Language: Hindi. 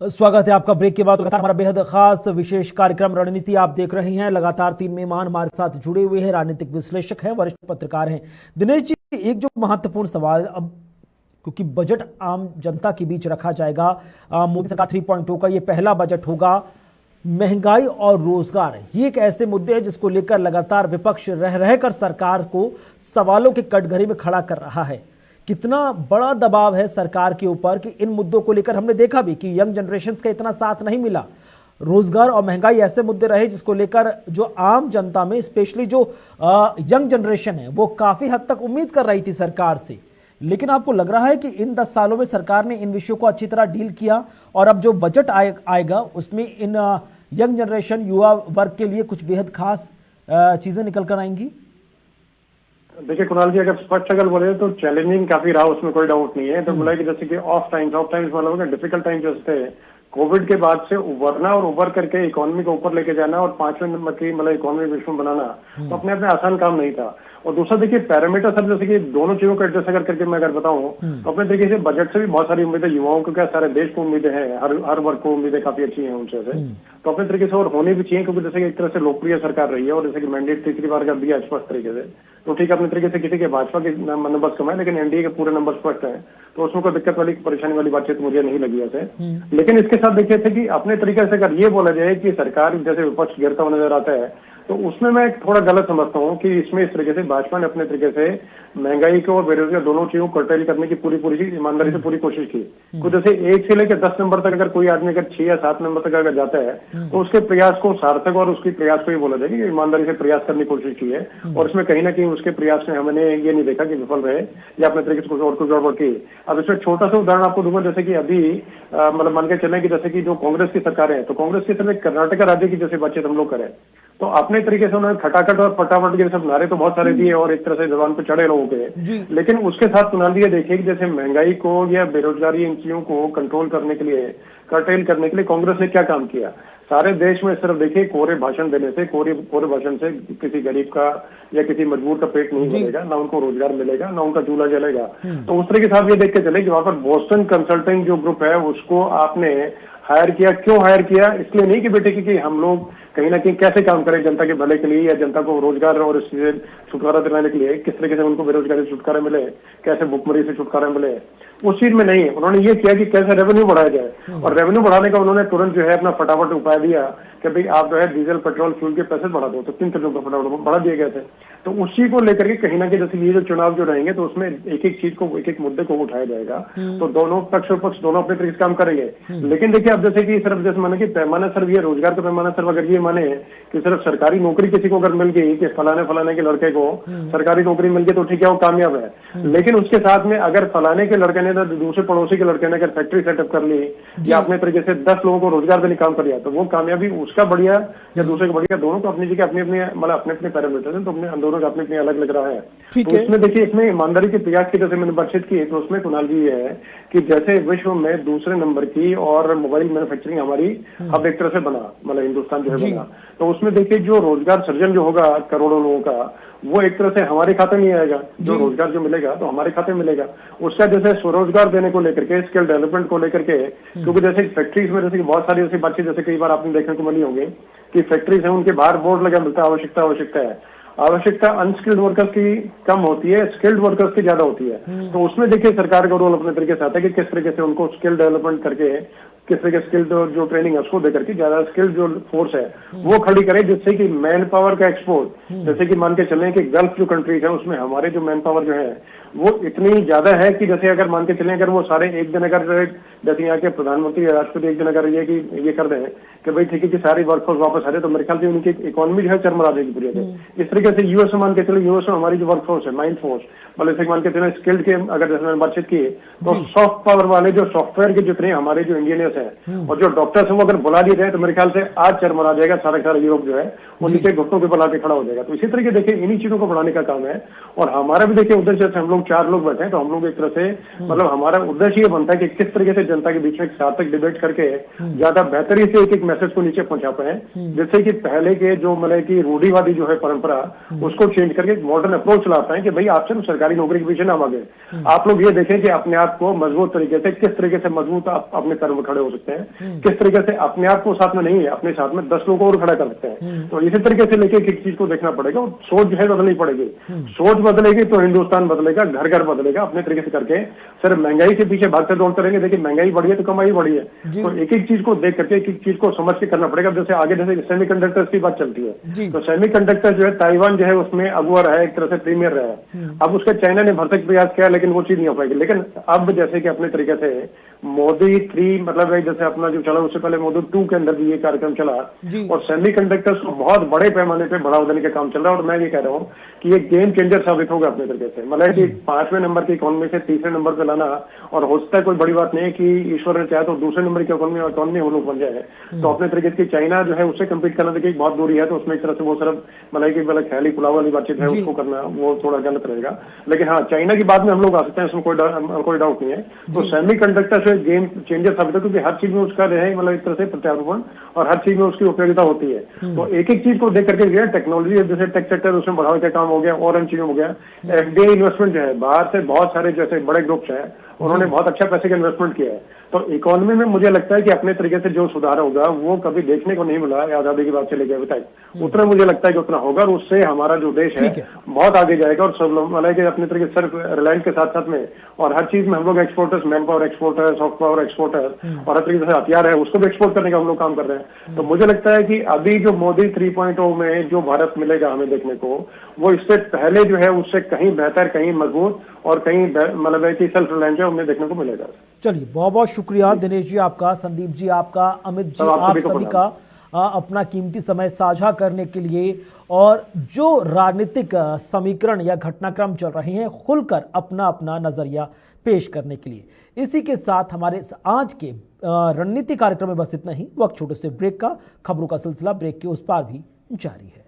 स्वागत है आपका ब्रेक के बाद। लगातार हमारा बेहद खास विशेष कार्यक्रम रणनीति आप देख रहे हैं। लगातार 3 मेहमान हमारे साथ जुड़े हुए हैं, राजनीतिक विश्लेषक हैं, वरिष्ठ पत्रकार हैं। दिनेश जी, एक जो महत्वपूर्ण सवाल, अब क्योंकि बजट आम जनता के बीच रखा जाएगा, मोदी सरकार 3.0 का ये पहला बजट होगा। महंगाई और रोजगार ये एक ऐसे मुद्दे हैं जिसको लेकर लगातार विपक्ष रह रहकर सरकार को सवालों के कटघरे में खड़ा कर रहा है। कितना बड़ा दबाव है सरकार के ऊपर कि इन मुद्दों को लेकर हमने देखा भी कि यंग जनरेशन का इतना साथ नहीं मिला। रोजगार और महंगाई ऐसे मुद्दे रहे जिसको लेकर जो आम जनता में, स्पेशली जो यंग जनरेशन है, वो काफी हद तक उम्मीद कर रही थी सरकार से। लेकिन आपको लग रहा है कि इन 10 सालों में सरकार ने इन विषयों को अच्छी तरह डील किया और अब जो बजट आएगा उसमें इन यंग जनरेशन, युवा वर्ग के लिए कुछ बेहद खास चीजें निकल कर आएंगी? देखिए कुणाल जी, अगर स्पष्ट अगर बोले तो चैलेंजिंग काफी रहा, उसमें कोई डाउट नहीं है। तो बोला कि जैसे कि ऑफ टाइम्स मतलब डिफिकल्ट टाइम जैसे थे कोविड के बाद से उभरना और उभर करके इकोनॉमी को ऊपर लेके जाना और 5वें नंबर की मतलब इकोनॉमी विश्व में बनाना तो अपने आप में आसान काम नहीं था। और दूसरा देखिए पैरामीटर सब, जैसे कि दोनों चीजों को एडजस्ट अगर करके मैं अगर बताऊं तो अपने तरीके से बजट से भी बहुत सारी उम्मीदें युवाओं को, क्या सारे देश को उम्मीदें हैं, हर वर्ग को उम्मीदें काफी अच्छी हैं उनसे से। तो अपने तरीके से और होनी भी चाहिए, क्योंकि जैसे कि एक तरह से लोकप्रिय सरकार रही है और जैसे कि मैंडेट तीसरी बार का दिया स्पष्ट तरीके से। तो ठीक है, अपने तरीके से किसी के भाजपा के नंबर कम है, लेकिन एनडीए के पूरे नंबर स्पष्ट है, तो उसमें कोई दिक्कत वाली परेशानी वाली बातचीत मुझे नहीं लगी ऐसे। लेकिन इसके साथ देखिए थे कि अपने तरीके से अगर ये बोला जाए कि सरकार जैसे विपक्ष गिरता हुआ नजर आता है, तो उसमें मैं थोड़ा गलत समझता हूँ कि इसमें इस तरीके से भाजपा ने अपने तरीके से महंगाई को और बेरोजगार दोनों चीजों को कर्टेल करने की पूरी ईमानदारी से पूरी कोशिश की। तो जैसे 1 से लेकर 10 नंबर तक अगर कोई आदमी अगर 6 या 7 नंबर तक अगर जाता है तो उसके प्रयास को सार्थक और उसके प्रयास को ही बोला जाएगा कि ईमानदारी से प्रयास करने की कोशिश की है। और इसमें कहीं ना कहीं उसके प्रयास में हमने ये नहीं देखा कि विफल रहे या अपने तरीके से कुछ गड़बड़ की। अब इसमें छोटा सा उदाहरण आपको दूंगा, जैसे कि अभी मतलब मान के चलें कि जैसे कि जो कांग्रेस की सरकार है, तो कांग्रेस की तरफ कर्नाटक राज्य की जैसे बातचीत हम लोग करें तो अपने तरीके से उन्होंने खटाखट और फटाफट के सब नारे तो बहुत सारे दिए और एक तरह से जबान पे चढ़े लोगों के। लेकिन उसके साथ सुना दिए देखिए कि जैसे महंगाई को या बेरोजगारी इन चीजों को कंट्रोल करने के लिए, कर्टेल करने के लिए कांग्रेस ने क्या काम किया। सारे देश में सिर्फ देखिए कोरे भाषण देने से, कोरे भाषण से किसी गरीब का या किसी मजबूर का पेट नहीं भरेगा, ना उनको रोजगार मिलेगा, ना उनका चूल्हा जलेगा। तो उस तरीके से आप ये देख के चले कि वहां पर बोस्टन कंसल्टिंग जो ग्रुप है उसको आपने हायर किया। क्यों हायर किया? इसलिए नहीं कि बेटे कि हम लोग कहीं ना कहीं कैसे काम करें जनता के भले के लिए या जनता को रोजगार और इससे छुटकारा दिलाने के लिए, किस तरीके से उनको बेरोजगारी से छुटकारा मिले, कैसे भुखमरी से छुटकारा मिले, उस चीज में नहीं। उन्होंने ये किया कि कैसे रेवेन्यू बढ़ाया जाए, और रेवेन्यू बढ़ाने का उन्होंने तुरंत जो है अपना फटाफट उपाय दिया कि भाई आप जो है डीजल पेट्रोल फ्यूल के पैसे बढ़ा दो। तो 3 ट्रिलियन का फटाफट बढ़ा दिए गए थे। तो उसी को लेकर के कहीं ना कहीं जैसे ये जो चुनाव जो रहेंगे तो उसमें एक एक चीज को, एक एक मुद्दे को उठाया जाएगा। तो दोनों पक्ष और पक्ष दोनों अपने तरीके से काम करेंगे। लेकिन देखिए अब जैसे कि सिर्फ जैसे माने कि पैमाना सिर्फ ये रोजगार का पैमाना सिर्फ अगर ये माने कि सिर्फ सरकारी नौकरी किसी को अगर मिल गई कि फलाने के लड़के को सरकारी नौकरी मिल गई तो ठीक है वो कामयाब है। लेकिन उसके साथ में अगर फलाने के लड़के ने, दूसरे पड़ोसी के लड़के ने अगर फैक्ट्री सेटअप कर ली या अपने तरीके से 10 लोगों को रोजगार देने काम कर लिया, तो वो कामयाबी उसका बढ़िया या दूसरे का बढ़िया, दोनों को अपनी जगह अपनी मतलब अपने पैरामीटर है, तो अपने दोनों का अपने अलग लग रहा है। तो इसमें देखिए इसमें ईमानदारी के प्रयास की जैसे मैंने बातचीत की, तो उसमें कुणाल जी ये है कि जैसे विश्व में दूसरे नंबर की और मोबाइल मैन्युफैक्चरिंग हमारी अब एक तरह से बना, मतलब हिंदुस्तान जो है बना, तो उसमें देखिए जो रोजगार सृजन जो होगा करोड़ों लोगों का, वो एक तरह से हमारे खाते में आएगा। जो रोजगार जो मिलेगा तो हमारे खाते में मिलेगा। उसका जैसे स्वरोजगार देने को लेकर के, स्किल डेवलपमेंट को लेकर के, क्योंकि जैसे फैक्ट्रीज में जैसे बहुत सारी ऐसी बातचीत जैसे कई बार आपने देखने को मिली होंगी कि फैक्ट्रीज है उनके बाहर बोर्ड लगा मिलता है आवश्यकता है। आवश्यकता अनस्किल्ड वर्कर्स की कम होती है, स्किल्ड वर्कर्स की ज्यादा होती है। तो उसमें देखिए सरकार का रोल अपने तरीके से आता है कि किस तरीके से उनको स्किल डेवलपमेंट करके, किस तरीके स्किल्ड जो ट्रेनिंग है उसको देकर के ज्यादा स्किल्ड जो फोर्स है वो खड़ी करे, जिससे कि मैन पावर का एक्सपोर्ट, जैसे कि मान के चलें कि गल्फ जो कंट्रीज है उसमें हमारे जो मैन पावर जो है वो इतनी ज्यादा है कि जैसे अगर मान के चलें अगर वो सारे एक दिन अगर जैसे यहाँ के प्रधानमंत्री या राष्ट्रपति एक दिन अगर ये कर दें कि भाई ठीक है कि सारी वर्कफोर्स वापस आ जाए, तो मेरे ख्याल से उनकी इकोनॉमी जो है चरमरा जाएगी पूरी। इस तरीके से यूएस में मान के चले, यूएस में हमारी जो वर्कफोर्स है, माइंड फोर्स, मतलब जैसे मान के चले स्किल्ड के अगर जैसे मैंने बातचीत की तो सॉफ्ट पावर वाले जो सॉफ्टवेयर के जितने हमारे जो इंजीनियर्स हैं और जो डॉक्टर्स हैं वो अगर बुला दिए जाए तो मेरे ख्याल से आज चरमरा जाएगा सारा यूरोप जो है, वो नीचे घुटनों के बल आके खड़ा हो जाएगा। तो इसी तरीके देखिए इन्हीं चीजों को बढ़ाने का काम है। और हमारा भी देखिए उद्देश्य, हम लोग 4 लोग बैठे हैं तो हम लोग एक तरह से मतलब हमारा उद्देश्य ये बनता है कि किस तरीके से जनता के बीच में सार्थक डिबेट करके ज्यादा बेहतरी से एक मैसेज को नीचे पहुंचा पाए, जैसे कि पहले के जो मतलब कि रूढ़िवादी जो है परंपरा उसको चेंज करके मॉडर्न अप्रोच ला पाए कि भाई आप सिर्फ सरकारी नौकरी के पीछे ना भागे, आप लोग ये देखें कि अपने आप को मजबूत तरीके से, किस तरीके से मजबूत आप अपने पैरों में खड़े हो सकते हैं, किस तरीके से अपने आप को साथ में नहीं है अपने साथ में 10 लोगों को और खड़ा कर सकते हैं। तो इसी तरीके से लेके एक चीज को देखना पड़ेगा और सोच जो है बदलनी पड़ेगी। सोच बदलेगी तो हिंदुस्तान बदलेगा, घर घर बदलेगा अपने तरीके से करके। सिर्फ महंगाई के पीछे भागते दौड़ते रहेंगे, देखिए महंगाई बढ़ी है तो कमाई बढ़ी है, तो एक एक चीज को देख करके एक एक चीज को समझ के करना पड़ेगा। जैसे आगे जैसे सेमीकंडक्टर्स की बात चलती है, तो सेमीकंडक्टर जो है ताइवान जो है उसमें अगुआ रहा है, एक तरह से प्रीमियर रहा है। अब उसके चाइना ने भरसक प्रयास किया लेकिन वो चीज नहीं हो पाएगी। लेकिन अब जैसे कि अपने तरीके से मोदी 3 मतलब जैसे अपना जो चला उससे पहले मोदी 2 के अंदर भी ये कार्यक्रम चला और सेमीकंडक्टर्स को बहुत बड़े पैमाने पे बढ़ावा देने का काम चल रहा है। और मैं ये कह रहा हूँ कि ये गेम चेंजर साबित होगा अपने तरीके से, मतलब कि 5वें नंबर की इकोनॉमी से 3रे नंबर पे लाना। और हो सकता है कोई बड़ी बात नहीं है कि ईश्वर ने चाहे तो 2रे नंबर की इकोनॉमी हम लोग बन जाए। तो अपने तरीके से चाइना जो है उससे कम्पीट करना देखिए बहुत दूरी है, तो उसमें एक तरह से वो सिर्फ मतलब कि ख्याली पुलाव वाली बातचीत है उसको करना वो थोड़ा गलत रहेगा। लेकिन हाँ, चाइना की बात में हम लोग आ सकते हैं, इसमें कोई डाउट नहीं है। तो सेमीकंडक्टर से गेम चेंजर साबित है क्योंकि हर चीज में उसका जो है मतलब एक तरह से प्रत्यारोपण और हर चीज में उसकी उपयोगिता होती है। तो एक एक चीज को देख करके जो है टेक्नोलॉजी जैसे टेक सेक्टर उसमें बढ़ावा का काम हो गया और इन चीजों हो गया। एफडीआई इन्वेस्टमेंट जो है बाहर से बहुत सारे जैसे बड़े ग्रुप्स हैं उन्होंने बहुत अच्छा पैसे का इन्वेस्टमेंट किया है। तो इकोनॉमी में मुझे लगता है कि अपने तरीके से जो सुधार होगा वो कभी देखने को नहीं मिला है आजादी के बाद से लेकर अभी तक। उतना मुझे लगता है कि उतना होगा और उससे हमारा जो देश है बहुत आगे जाएगा। और सब लोग मतलब कि अपने तरीके से सिर्फ रिलायंस के साथ साथ में और हर चीज में हम लोग exporters, man power exporter, soft power exporter और हर तरीके से हथियार है उसको भी एक्सपोर्ट करने का हम लोग काम कर रहे हैं। तो मुझे लगता है कि अभी जो मोदी 3.0 में जो भारत मिलेगा हमें देखने को, वो इससे पहले जो है उससे कहीं बेहतर, कहीं मजबूत और कहीं मतलब कि सेल्फ रिलायंस है उन्हें देखने को मिलेगा। चलिए, बहुत बहुत शुक्रिया दिनेश जी आपका, संदीप जी आपका, अमित जी आप सभी का अपना कीमती समय साझा करने के लिए और जो राजनीतिक समीकरण या घटनाक्रम चल रहे हैं खुलकर अपना अपना नजरिया पेश करने के लिए। इसी के साथ हमारे आज के रणनीति कार्यक्रम में बस इतना ही। वक्त छोटे से ब्रेक का, खबरों का सिलसिला ब्रेक के उस पार भी जारी है।